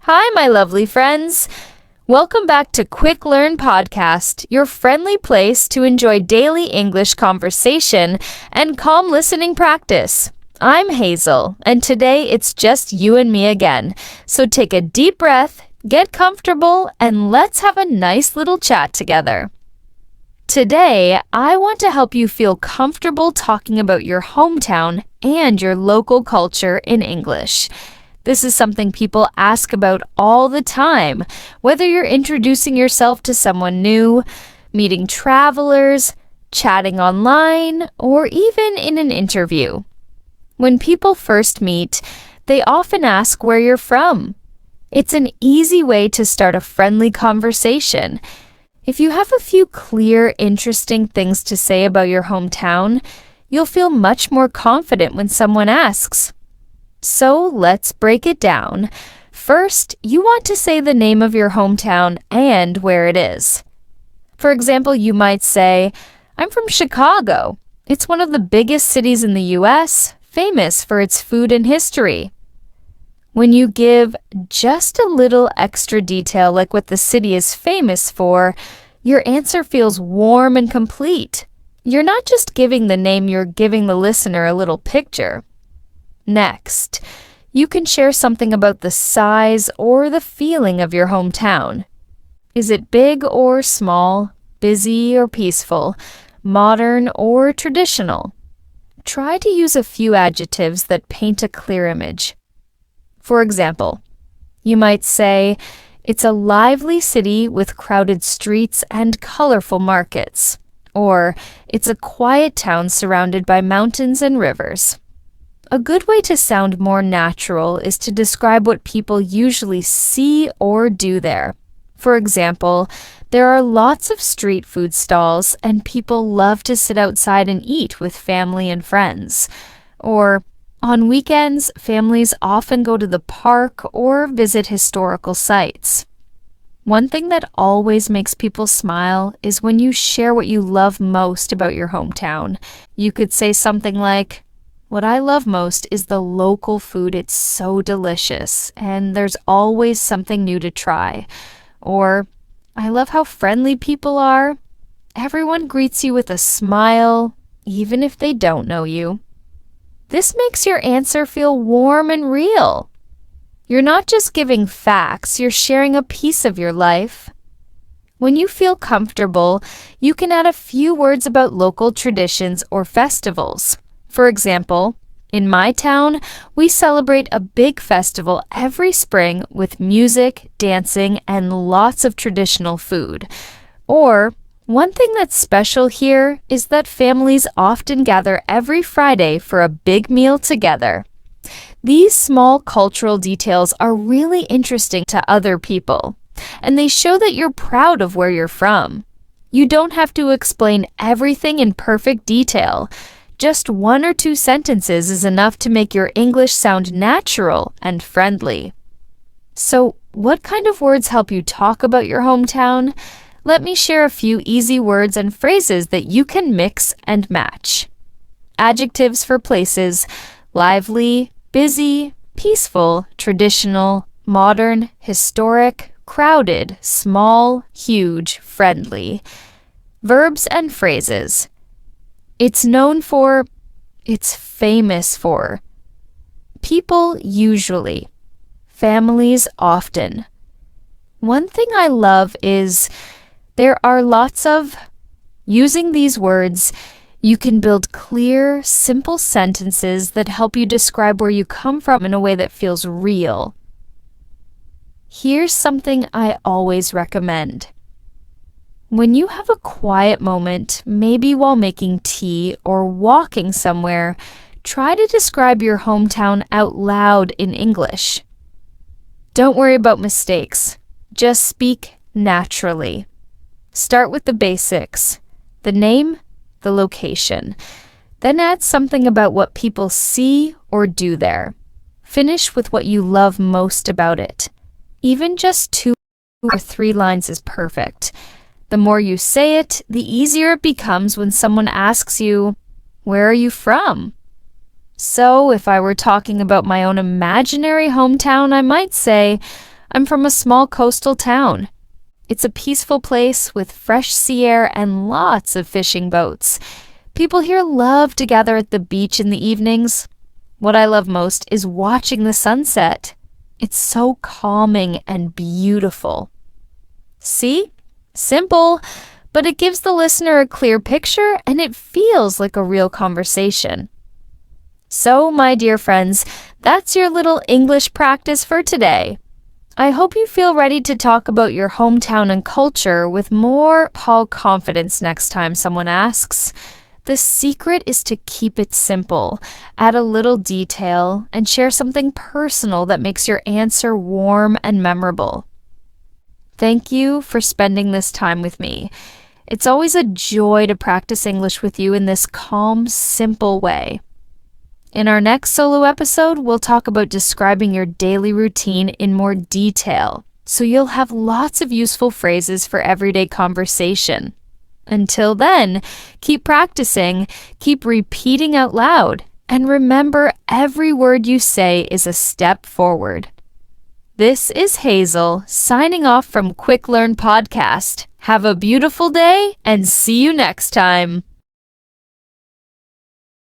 Hi, my lovely friends. Welcome back to Quick Learn Podcast, your friendly place to enjoy daily English conversation and calm listening practice. I'm Hazel, and today it's just you and me again. So take a deep breath, get comfortable, and let's have a nice little chat together. Today, I want to help you feel comfortable talking about your hometown and your local culture in English. This is something people ask about all the time, whether you're introducing yourself to someone new, meeting travelers, chatting online, or even in an interview. When people first meet, they often ask where you're from. It's an easy way to start a friendly conversation. If you have a few clear, interesting things to say about your hometown, you'll feel much more confident when someone asks. So let's break it down. First, you want to say the name of your hometown and where it is. For example, you might say, I'm from Chicago. It's one of the biggest cities in the US, famous for its food and history. When you give just a little extra detail like what the city is famous for, your answer feels warm and complete. You're not just giving the name, you're giving the listener a little picture. Next, you can share something about the size or the feeling of your hometown. Is it big or small, busy or peaceful, modern or traditional? Try to use a few adjectives that paint a clear image. For example, you might say, it's a lively city with crowded streets and colorful markets. Or, it's a quiet town surrounded by mountains and rivers. A good way to sound more natural is to describe what people usually see or do there. For example, there are lots of street food stalls and people love to sit outside and eat with family and friends. Or, on weekends, families often go to the park or visit historical sites. One thing that always makes people smile is when you share what you love most about your hometown. You could say something like, what I love most is the local food. It's so delicious, and there's always something new to try. Or, I love how friendly people are. Everyone greets you with a smile, even if they don't know you. This makes your answer feel warm and real. You're not just giving facts, you're sharing a piece of your life. When you feel comfortable, you can add a few words about local traditions or festivals. For example, in my town, we celebrate a big festival every spring with music, dancing, and lots of traditional food. Or, one thing that's special here is that families often gather every Friday for a big meal together. These small cultural details are really interesting to other people, and they show that you're proud of where you're from. You don't have to explain everything in perfect detail. Just 1 or 2 sentences is enough to make your English sound natural and friendly. So, what kind of words help you talk about your hometown? Let me share a few easy words and phrases that you can mix and match. Adjectives for places: lively, busy, peaceful, traditional, modern, historic, crowded, small, huge, friendly. Verbs and phrases: it's known for, it's famous for. People usually, families often. One thing I love is there are lots of. Using these words, you can build clear, simple sentences that help you describe where you come from in a way that feels real. Here's something I always recommend. When you have a quiet moment, maybe while making tea or walking somewhere, try to describe your hometown out loud in English. Don't worry about mistakes. Just speak naturally. Start with the basics: the name, the location. Then add something about what people see or do there. Finish with what you love most about it. Even just 2 or 3 lines is perfect. The more you say it, the easier it becomes when someone asks you, where are you from? So if I were talking about my own imaginary hometown, I might say, I'm from a small coastal town. It's a peaceful place with fresh sea air and lots of fishing boats. People here love to gather at the beach in the evenings. What I love most is watching the sunset. It's so calming and beautiful. See? Simple, but it gives the listener a clear picture and it feels like a real conversation. So, my dear friends, that's your little English practice for today. I hope you feel ready to talk about your hometown and culture with more confidence next time someone asks. The secret is to keep it simple, add a little detail, and share something personal that makes your answer warm and memorable. Thank you for spending this time with me. It's always a joy to practice English with you in this calm, simple way. In our next solo episode, we'll talk about describing your daily routine in more detail, so you'll have lots of useful phrases for everyday conversation. Until then, keep practicing, keep repeating out loud, and remember every word you say is a step forward. This is Hazel, signing off from Quick Learn Podcast. Have a beautiful day, and see you next time.